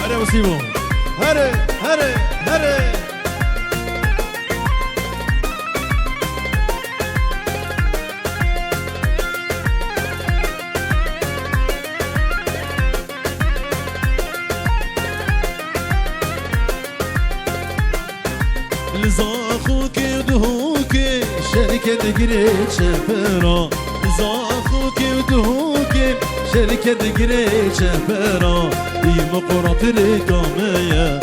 هري وسيبو هري هري هري لزاخوك ودهوك شركة قريت شفرا لزاخوك ودهوك شركة قريت شفرا دي مقرط رقامية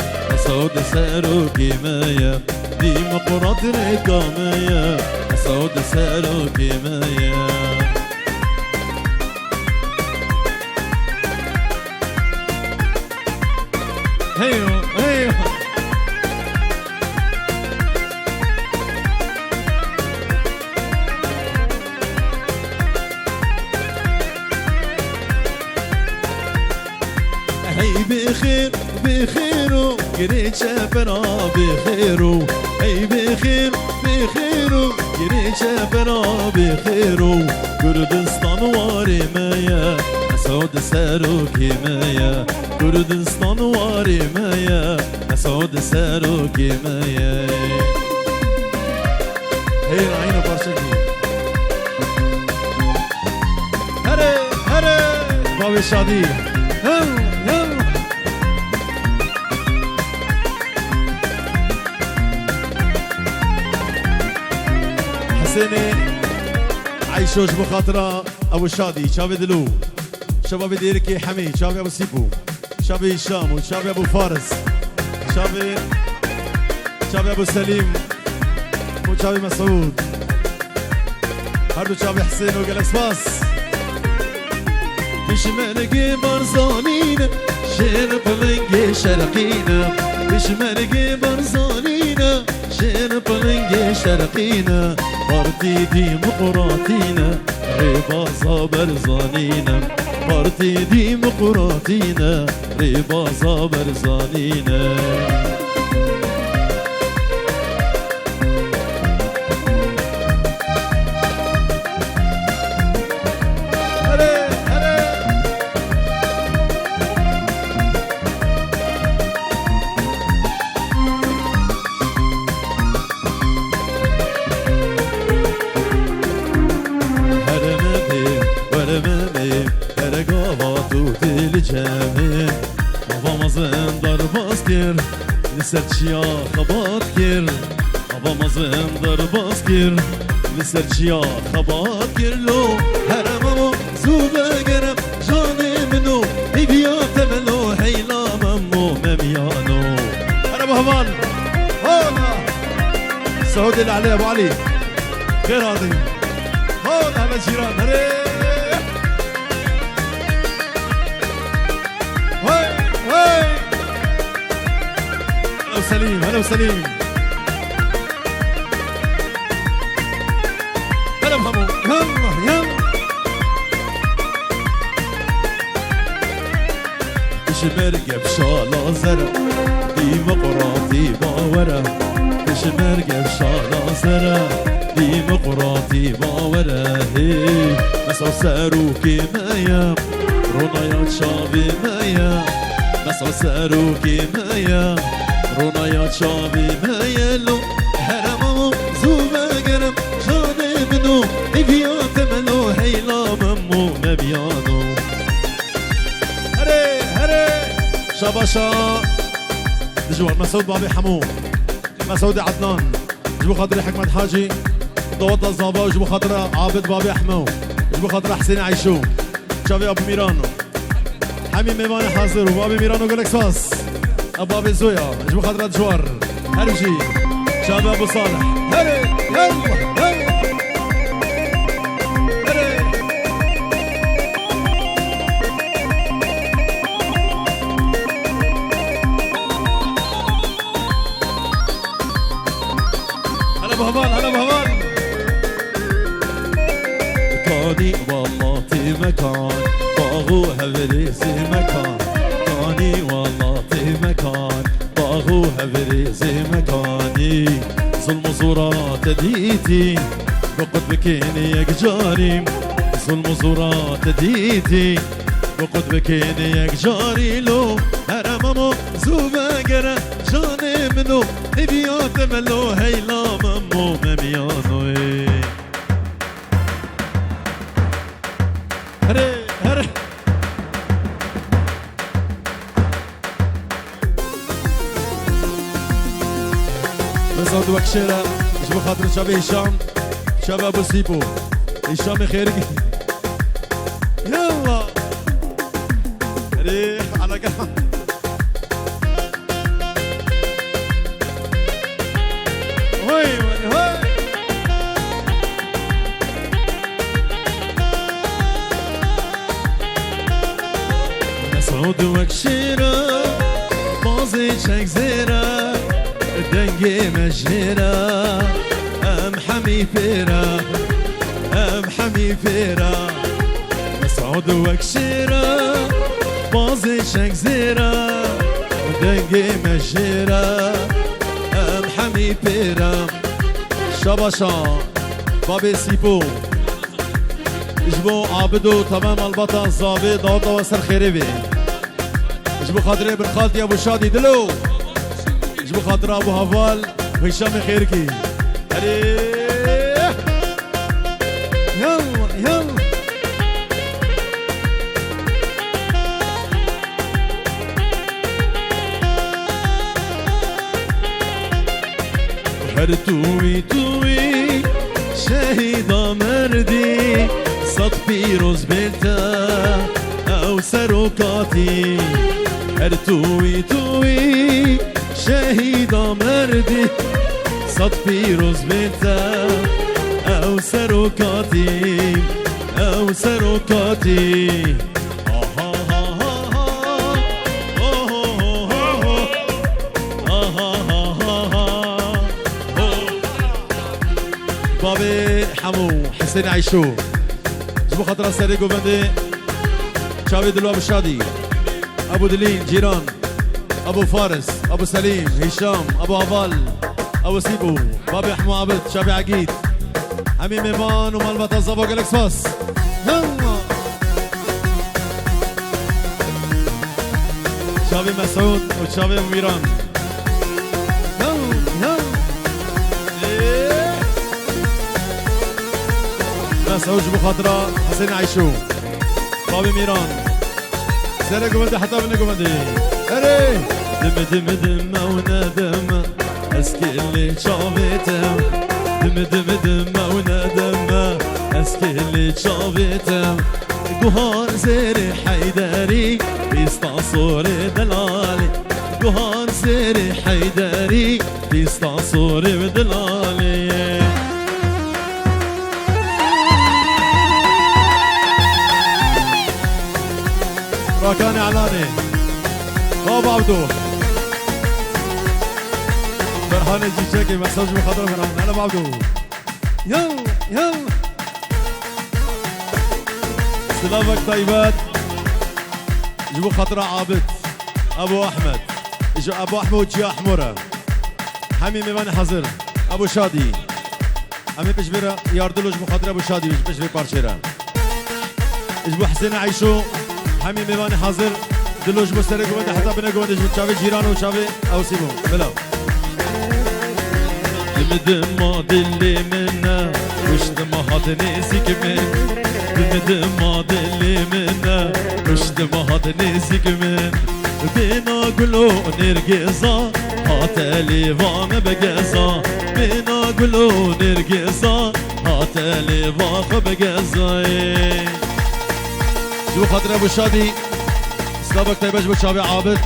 صوت ساروك مايا دي مقرط رقامية صوت ساروك مايا هيو هيو هي بخير بخيرو قريت شفرا بخيرو هي بخير بخيرو قريت شفرا بخيرو كردستان واري مايا سعود ساروك مايا كردستان واري مايا سعود ساروك مايا هي عينه برشكي هري هري باب الشادية هم هم حسيني عيشوش بخاطرة أبو الشادي شابي دلو شباب ديركي حميد شابي أبو سيبو شابي هشام وشابي أبو فارس شابي أبو سليم وشابي مسعود هردو شابي حسين وجلس باس بشمرق برزانينا شرب لنجي شرقينا بشمرق برزانينا شرب لنجي شرقينا بارتي ديمقراطينا رباصة برزانينا بارتي ديمقراطينا رباصة برزانينا لسرچیا خبات کر آبامازم در باز کر لسرچیا خبات کر لو هرممو زوبه گرم جان منو هیبیات منو حیلاممو ممیانو أنا أبو همان هولا سعود اللي عليه أبو علي غير راضي هولا هذا الجيران هري هاي هلا وسليم هلا وسليم هلا بهمو يلا يلا تشمرق بشالا زرع ديمقراطي باورا تشمرق بشالا زرع ديمقراطي باورا هي مسعود ساروكي مايا رونايات شابي مايا مسعود ساروكي مايا رونايات شابي مايا لو هرممو زوبا قرم جاني منو إبيات منو هيلا ممو مبيانو هري هري شاباشا دجوار مسعود بابي حمو مسعود عدنان جبو خاطري حكمت حاجي ضوط الزابا وجبو خاطر عابد بابي حمو جبو خاطر حسين عيشو شابي ابو ميرانو حمي ميماني حاضر وبابي ميرانو جالكس باس ابو ابي زويا جبو خاطر جوار هرجي شابي ابو صالح هري يلا يلا هلا بهمان كاني والله في مكان باغو هبريزي مكان كاني والله في مكان باغو هبريزي مكاني ظلم زورات ديتي بقد بكيني يكجاري ظلم زورات ديتي بقد بكيني يكجاري لو هرم مامو زوبا قرا جاني منو نبيات ملو هيلا مامو مميانو هري هري مسعود وكشيرة جبو خاطر شباب هشام شباب ابو سيبو هشام خيرقي يلا ريح على قهوة هوي هوي مسعود وكشيرة بازي شك زيرة دنگي مجهرة ام حمي فيرة ام حمي فيرة مسعود وكشيرة بازي شك زيرة دنگي مجهرة ام حمي فيرة شباشا بابي سيبو جبو عابدو تمام البطل الظابط داود وسر خيربي جبو خاطري بن خالتي ابو شادي دلو جبو خاطر ابو هفال وهشام خيركي عليه يلا يلا هر توي توي شهيدة مردي صد فيروز بلتا او سروكاتي هر توي توي شهيدة مردي صد فيروز بلتا او سروكاتي او سروكاتي بابي حمو حسين عيشو جبو خاطر سري قوبندي شاوي دلو ابو شادي ابو دلين جيران ابو فارس ابو سليم هشام ابو هفال ابو سيبو بابي حمو عبد شابي عقيد امين ميمان ومالبطة الزبو جالكس باس يلا شابي مسعود وشابي ابو ميران يلا مسعود جبو خاطرة حسين عيشو بابي ميران سيري قومندي حتى بني قومندي هري دم دم دم وندم اسكي اللي شافيتم دم دم دم وندم اسكي اللي شافيتم قهار زيري حيدري بيستعصور دلالي قهار زيري حيدري بيستعصور دلالي راكاني علاني بابا عبدو فرحان الجيشاكي مساج بخاطر فرحان هلا بعبدو يلا يلا سلامك طيبات جبو خاطر عابد ابو احمد اجو ابو احمد وجيا حموره حمي ميماني حاضر ابو شادي امي بجبيره ياردلو جبو خاطر ابو شادي بجبير بارشيرا جبو حسين عيشو حمي ميماني حاضر دلو جبو سري قومندي حتى بنا قومندي جبو تشافي جيران وتشافي او سيمو بلا دم دلي منا وشت ما هات نسيك من دم دلي منا وشت ما هات نسيك من بينا قلو نرقصا هات لي فام بقصا بينا قلو نرقصا هات لي فام بقصا جبو خاطر ابو شادي سلامك طيبه جبو تشافي عابد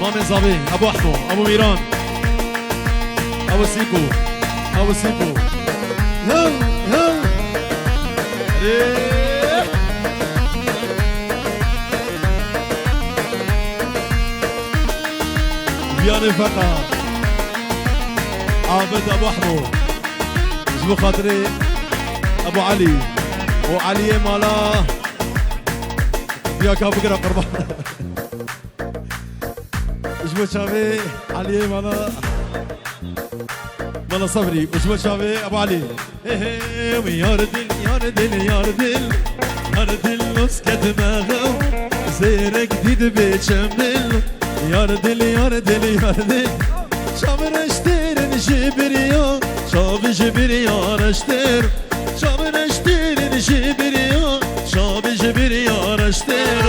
مامي زابي ابو احمو ابو ميران ابو سيبو ابو سيبو يلا يلا ريح بياني فقط عابد ابو احمو جبو خاطري ابو علي وعلي مالا يا كابقرا قربان جبو شافي علي مالا مالا صبري وجبو شافي ابو علي يا ردل يا ردل يا ردل يا ردل اسكت دماغه زيرك ديد بيشمل ياردل ياردل ياردل شامر اشتير نجبريا شاب جبريا رشتير شامر اشتير نجبريا شاب جبريا رشتير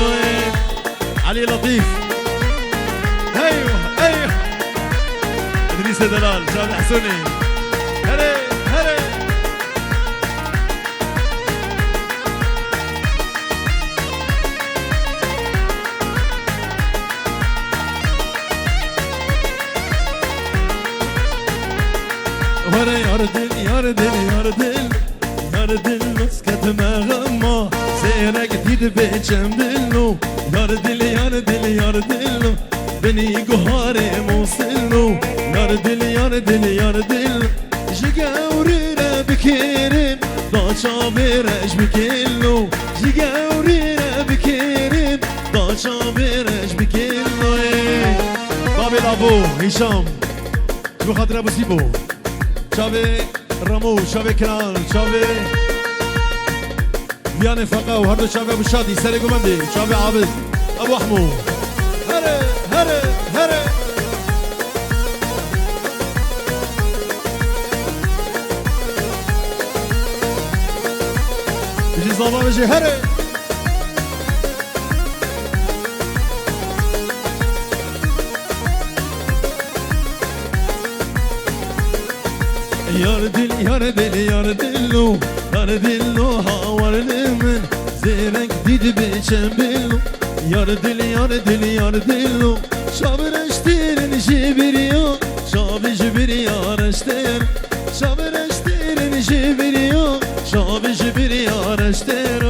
علي لطيف ايوه ايوه ادريس دلال شاب حسوني هلا هلا ورا ياردل ياردل ياردل ياردل مسكت ما غما سيرك ديد بيجمدلو ياردل ياردل ياردل بني قهاري موصلو ياردل ياردل ياردل جيجاورينا بكيرم داشا بيرج بكيلو جيجاورينا بكيرم داشا بيرج بكيلو بابي لابو هشام شو خاطر ابو سيبو شافي رامو شافي كنان شافي فياني فقا وهردو شافي ابو شادي سري قمندي شافي عابد ابو حمو هري هري هري بيجي زابا بيجي هري ياردل ياردل ياردلو ياردلو هاورل من زيرك ديد بيشمبلو ياردل ياردل ياردلو شابر اشتير نجبريا شاب جبريا رشتير شابر اشتير نجبريا شاب جبريا رشتير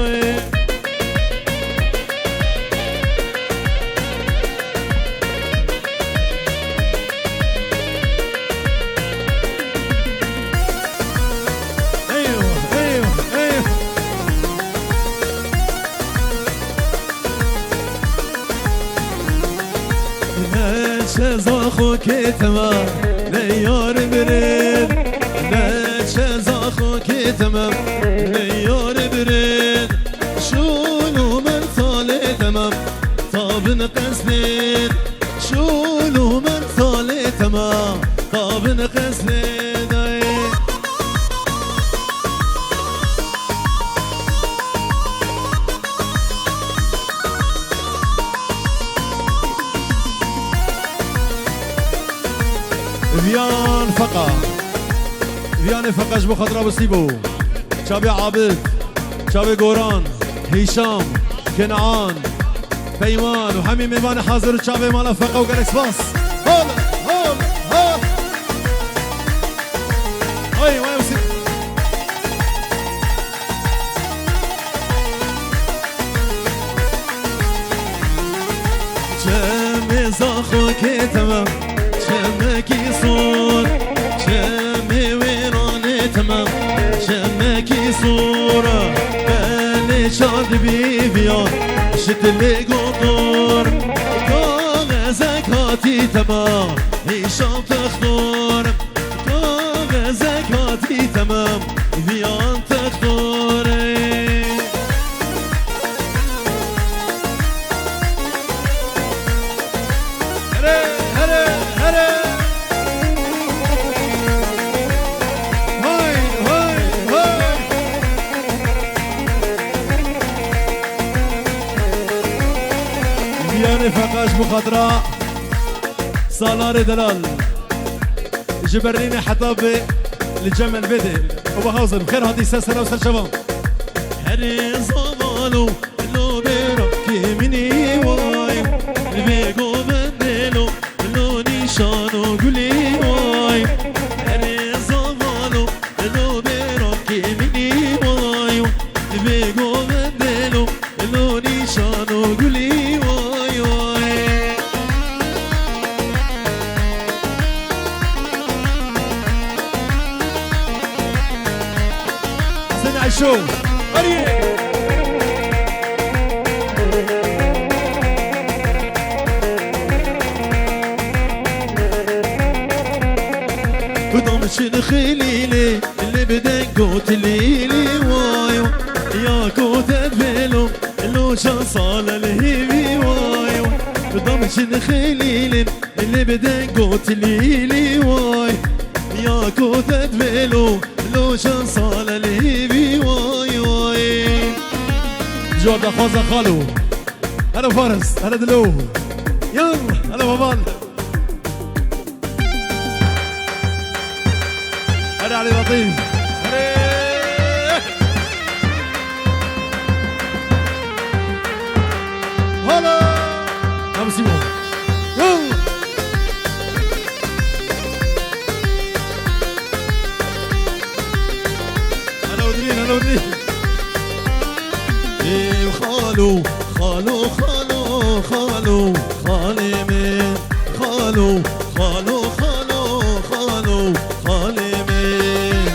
زاخو كتمام ليار بريد ناتش زاخو كتمام ليار بريد شولو من طالي تمام طابن قسنين شولو من طالي تمام طابن قسنين فيان فقا فيان فقا جبو خضرا بسيبو شابي عابد شابي قوران هشام كنعان بيمان وحمي ميمان حاضر شابي مالا فقا وجالكس باس هول هول هول هاي وين وسيب جمي زاخوكي تمام شمكي صور شمي ويراني تمام شمكي صورة بالي شاد بيبيان شتلي قطور كاغزك هاتي تمام هشام تختار كاغزك هاتي تمام بيان تختار فقاش بخضراء سالار دلال جبريني حطابي لجمع الفيدي وبهاوزن بخير هادي سنة وسنة شباب هري زمانو لو بيركي مني واي بيقو بندلو لو نيشانو قولي واي هري زمانو لو بيركي مني واي بيقو بندلو لو نيشانو قولي واي واي سنة الشو بدمشن خليلي اللي بدك قوت ليلي وايو يا قوت ادفلو لو شان صال الهيبي ضمشن خليل اللي بدن قوت ليلي واي يا كوت ادبلو لو شن صال الهيبي واي واي جواب خوزة خالو هلا فارس هلا دلو يلا هلا بابال هلا علي لطيف هلا نمسيبو يلا هلا ودرين هلا ودرين إيه خالو خالو خالو خالو خالي من خالو خالو خالو خالو خالي من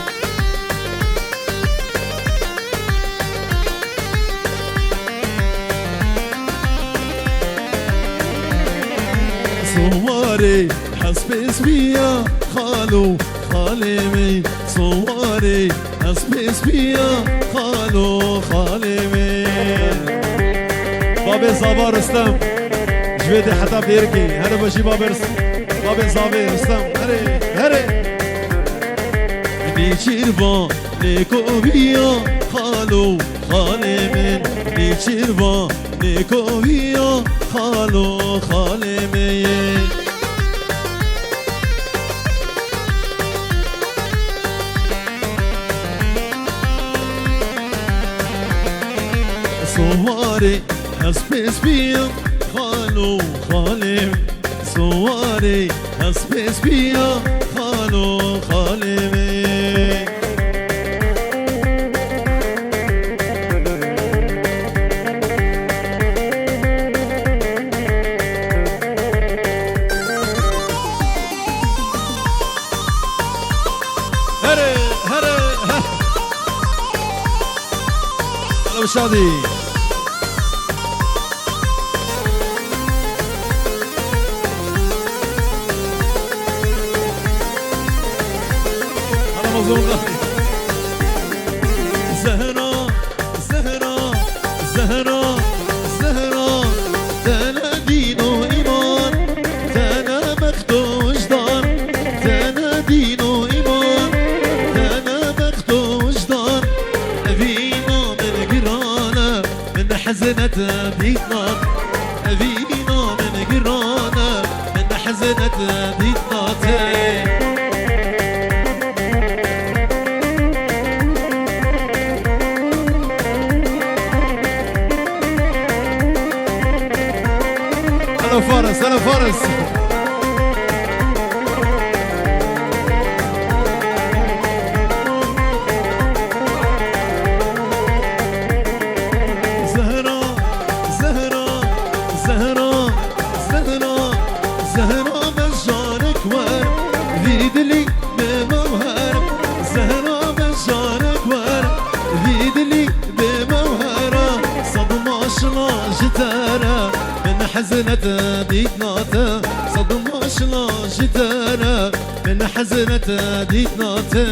صواري حسب اسمية خالو خالي من صواري حسب اسمية خالو خالي من بابي صابر رستم جويدي حتى بيركي هلا بشي بابي صابر رستم هري هري نيشيربان نيكوبيا خالو خالي من نيشيربان نيكوبيا خالو خالي من صواري اسبس بيا خالو خالي صواري اسبس بيا خالو خالي هري هري هلا بشادي زهرة زهرة زهرة زهرة تانا دين وإيمان تانا بخت وجدان تانا دين وإيمان تانا بخت وجدان أبينا من قرانا من حزنة بيتنا أبينا من قرانا من حزنة بيتنا هلا فارس هلا فارس زهرة زهرة زهرة زهرة زهرة بشارك ور فيدلي بموهر زهرة بشارك ور فيدلي بموهر صدمة شلا جتارة من حزنة ديتناتا صدمة شلا جتارة من حزنة ديتناتا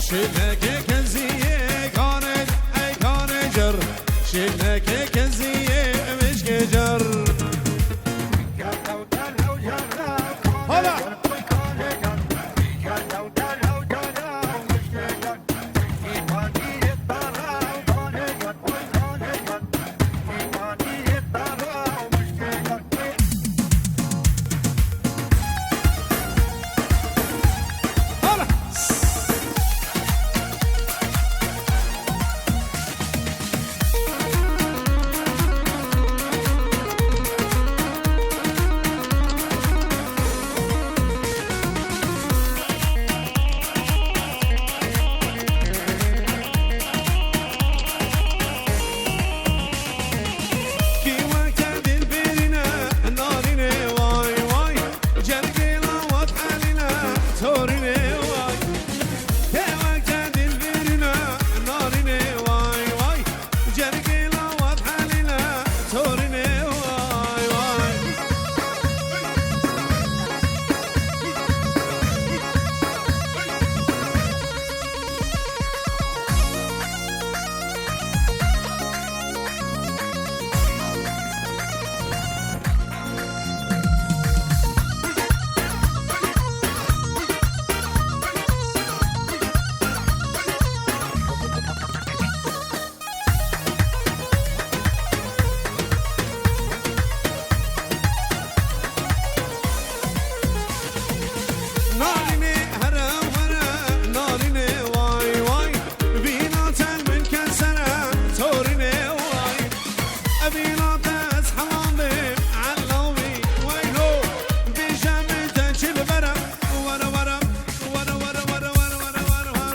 شلك كنزية كانت أي كان جر شلك كنزية مش جر هلا أبينات حلامي علوي وينو بجمد تشيل برم ورا ورا ورا ورا ورا ورا ورا ورا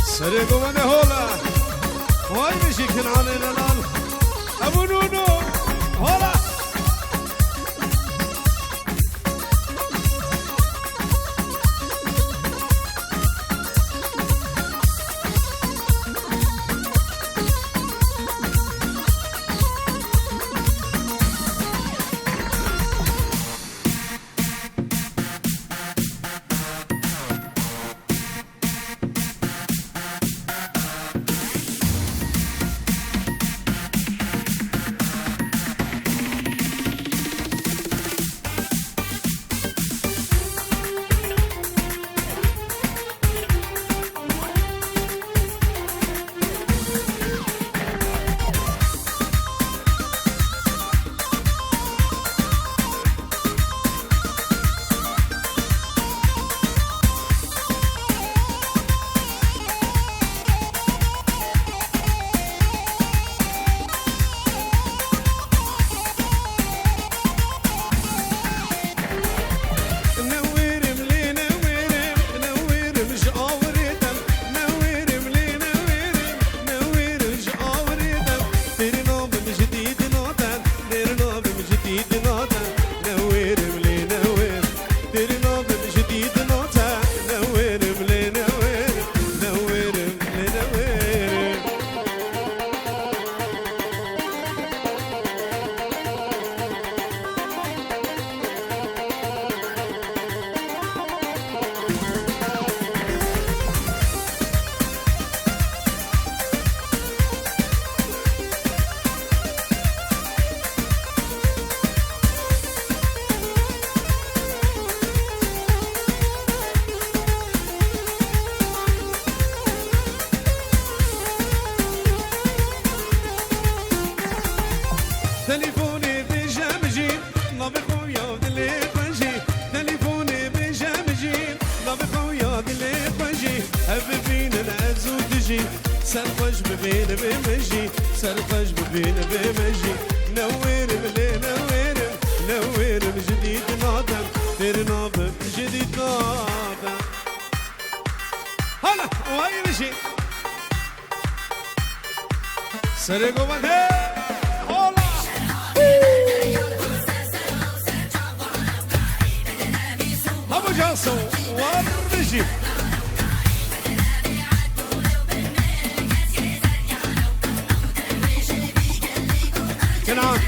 سريقو من هولا واي مشي كن علينا الان أبو نونو هولا تليفوني بجامجي نبي خويا دلي خنجي تليفوني بجامجي نبي خويا دلي خنجي حبيبين العزو تجي سرخش ببين بمجي سرخش ببين بمجي نوير بلي نوير نوير بجديد نادم ترناب جديد نادم هلا وهي مشي سرقوا من أبو جاسو ورجي كنعان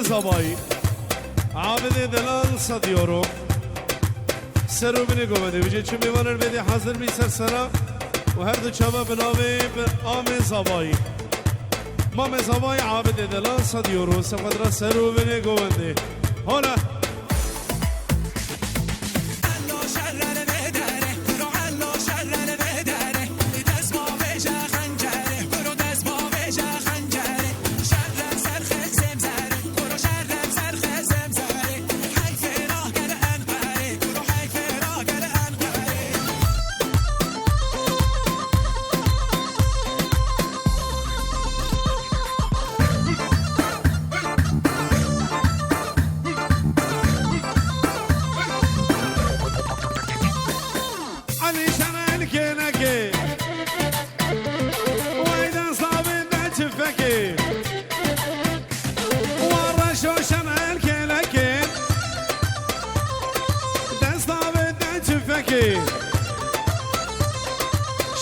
زبایی عابد دلال صدیارو سرو بینی گوده بجه چون میوانر بیدی حاضر بی سر سرا و هر دو چابا بناوی آم زبایی مام زبایی عابد دلال صدیارو سفدر سرو بینی گوده حالا بلكي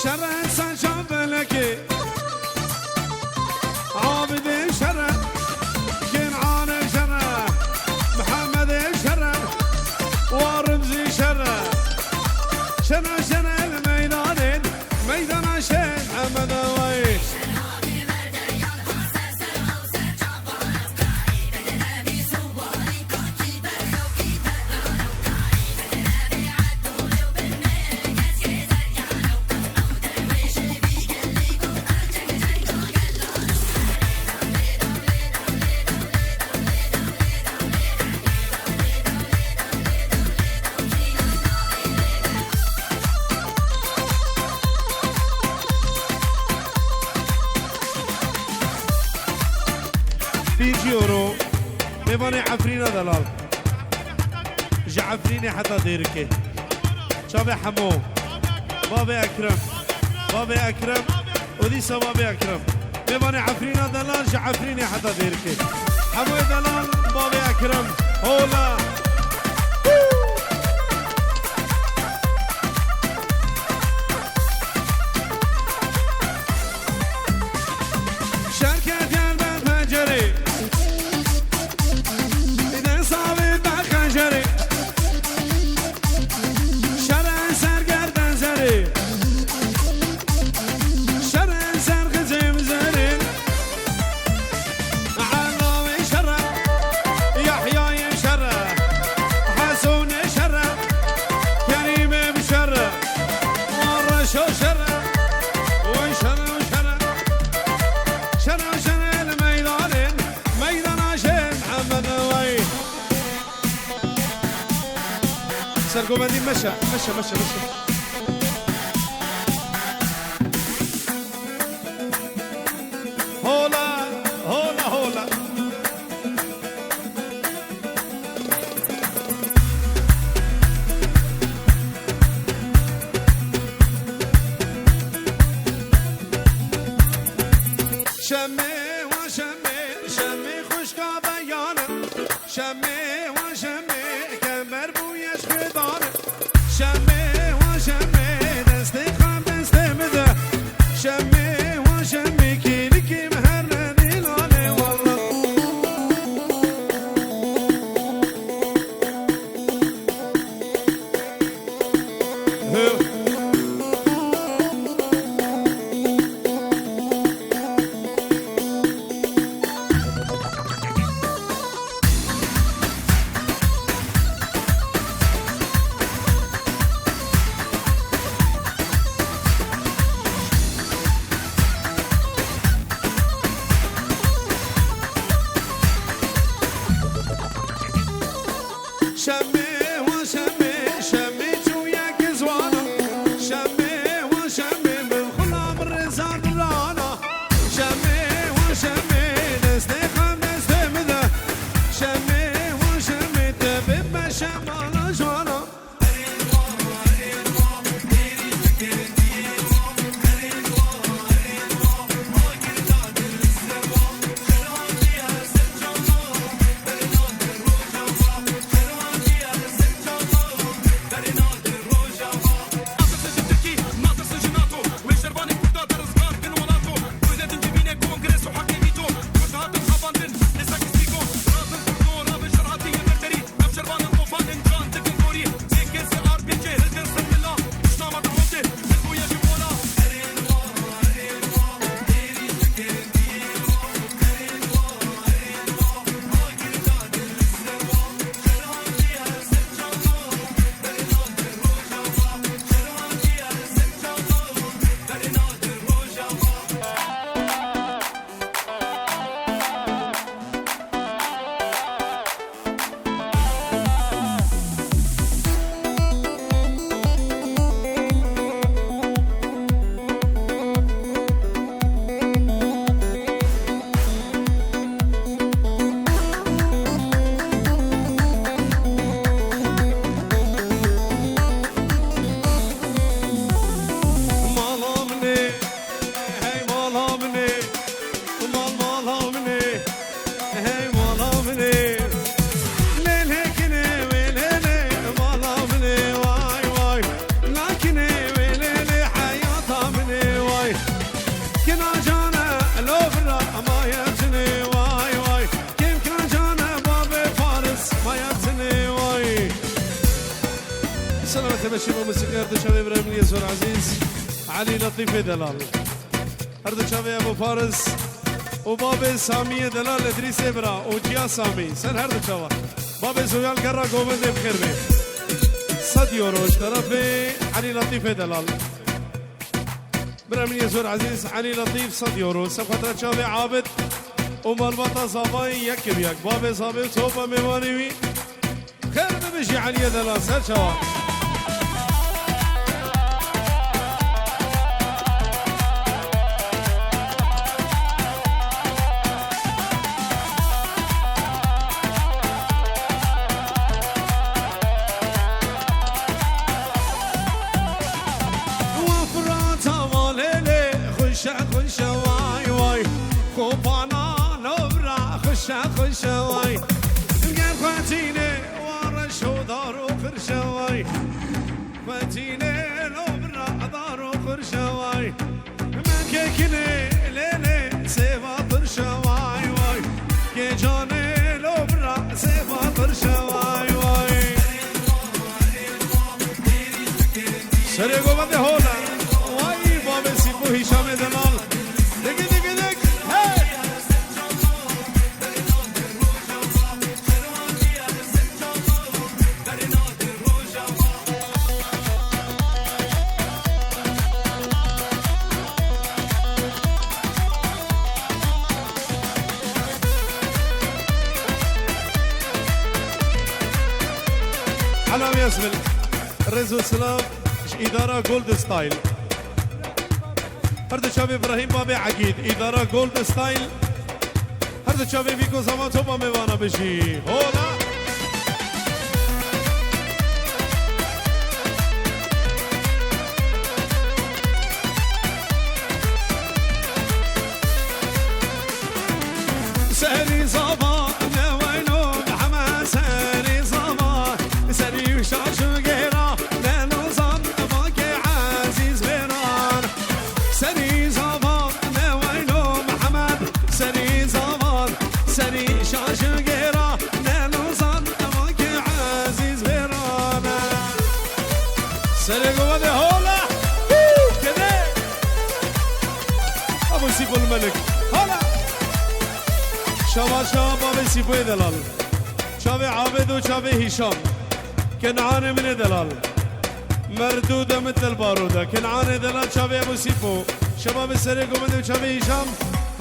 شرع انسان شاب بلكي عابد شرع كنعان شرع محمد شرع ورمزي شرع شرع شرع الميدان ميدان عشان محمد ويش يورو بيباني عفرينا دلال جعفريني حتى ديركي شابي حمو بابي أكرم بابي أكرم وديسا بابي أكرم بيباني عفرينا دلال جعفريني حتى ديركي حمو دلال بابي أكرم هولا سرقومندي مشى هولا هولا هولا شمي وشمي شمي خشكا بيانا شمي وشمي كمر بويش خدانا شمي وشمي دستي خام دستي مده شمي وشمي كيلكي مهرني لاني والله شمي وشمي شمي وياك زوانا شمي وشمي بالخلام الرزان رانا شمي وشمي دستي خام دستي مده شمي وشمي تبب شمال جوانا سلامة بشي موسيقى هردو شابي إبراهيم اليسور عزيز علي لطيف دلال هردو شابي أبو فارس وبابي سامي دلال إدريس إبرا وجيا سامي سن هردو شابا بابي زويال قرر قومن دي بخير بي 100 يورو طرف علي لطيف دلال إبراهيم اليسور عزيز علي لطيف 100 يورو سبقت شابي عابد ومالبطة صابي يك بيك بابي صابي توبة ميوانيوي خير بمشي علي دلال سر شابا خشواي نقر خواتيني ورا شو دارو خرشواي خواتيني لبرا دارو خرشواي من كيكني ليلي سيفا طرشواي واي كي جاني لبرا سيفا طرشواي واي سريقو بدي هولا واي بابي سيبو هشام دلال دق دق دق هاي علام ياسمل رزو سلام إدارة جولد ستايل هرد شابي إبراهيم بابي عقيد إدارة جولد ستايل هرد شابي بيكو زمان توبا ميوانا بشي هولا سهري صبا نوينو محمد سهري صبا سهري وشاشو قيرا لانو صن باكي عزيز بيران سهري صبا نوينو محمد سهري صبا سهري شاشو قيرا لانو صن باكي عزيز بيران سهري قوة هولا كده ابو سيف الملك هولا شابا بابي سيبوي دلال شابي عابد وشابي هشام كنعان من دلال مردودة مثل البارودة كنعان دلال شابي ابو سيفو شباب السريق ومن شابي هشام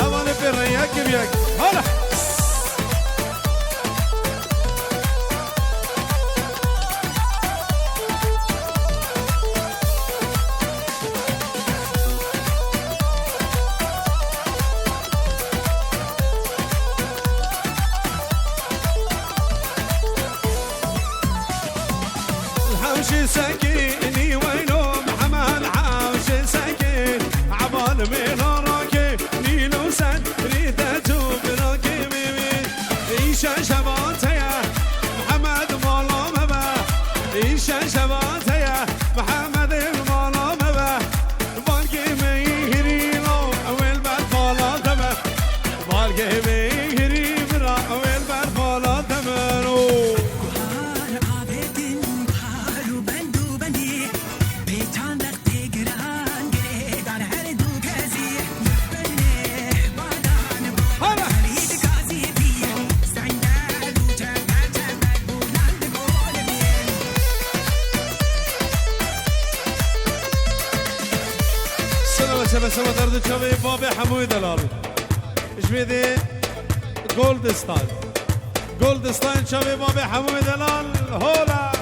هواني بيرني هكي بيك هلا حوش سكيني وينو محمد حوش سكين عبال من راكي نيلو سد ريدتو براكي ميمين إيشا شباتيا محمد مالا مبا إيشا شباتيا محمد مالا مبا بالكي ميهري لو أول بعد فالا دمه بالكي ميهري برا أول بعد فالا دمه سما درد شوي بابي حموي دلال جميدي جولد ستايل شوي بابي حموي دلال هولا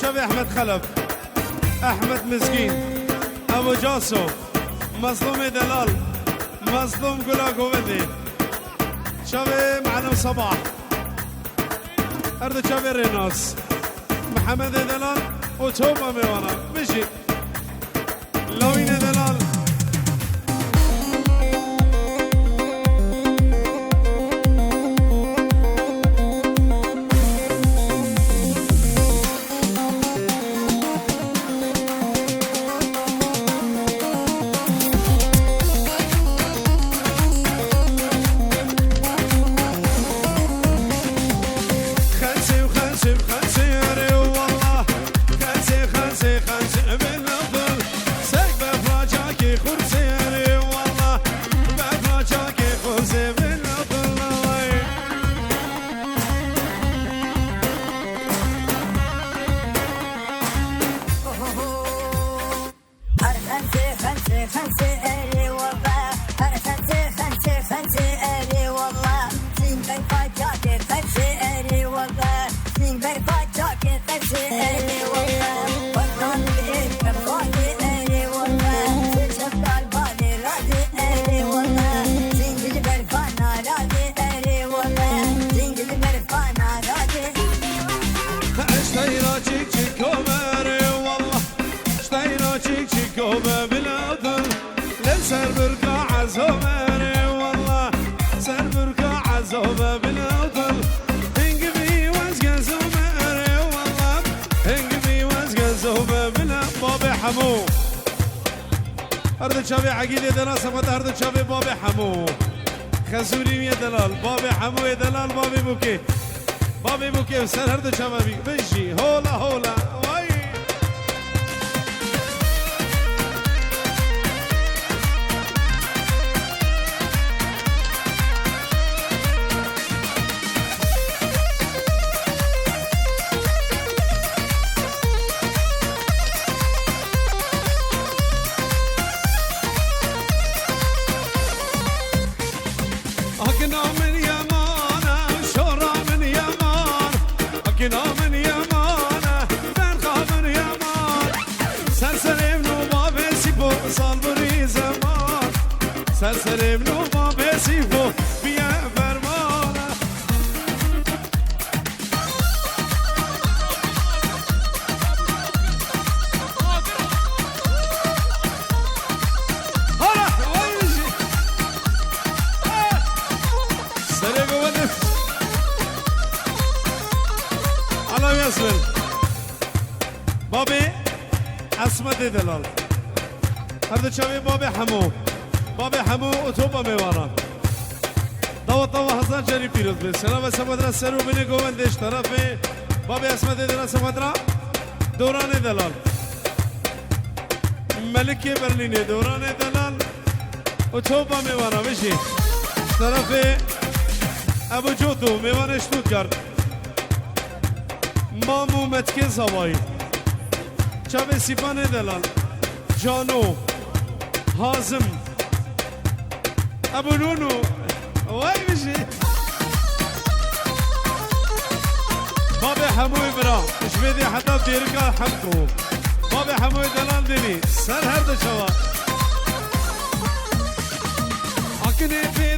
شبي احمد خلف احمد مسكين ابو جاسو مظلوم دلال مظلوم قلا قوتي شبي معلم صباح ارد شبي ريناس محمد دلال وتوبه ميوانا مشي لوين دلال هرد شابي عقيدة دلال سفت هرد شابي بابي حمو خزوري يا دلال بابي حمو يا دلال بابي بوكي وسر هرد شابي بيجي هولا هولا واي سرسرم نو ما بسیفو بیا فرمانه هلا وایشی سره گوانه الله یسر بابی اسمت دلال هر چاوی بابی حمو بابي حمو اتوبا ميوانا طوى هزار جري بيروز بي سلام سمدرا سرو بني قوندش طرفي بابي اسمت دلال سمدرا دوران دلال ملكي برليني دوران دلال اتوبا ميوانا مشي طرفي ابو جودو ميوانا شتوتغارت مامو متكي زواي چاوي سيفان دلال جانو هازم ابو نونو واي مشي بابي حموي برا مش بدي حتى بديركا حمكو بابي حموي دلال ديني سر هرد شوا اكني في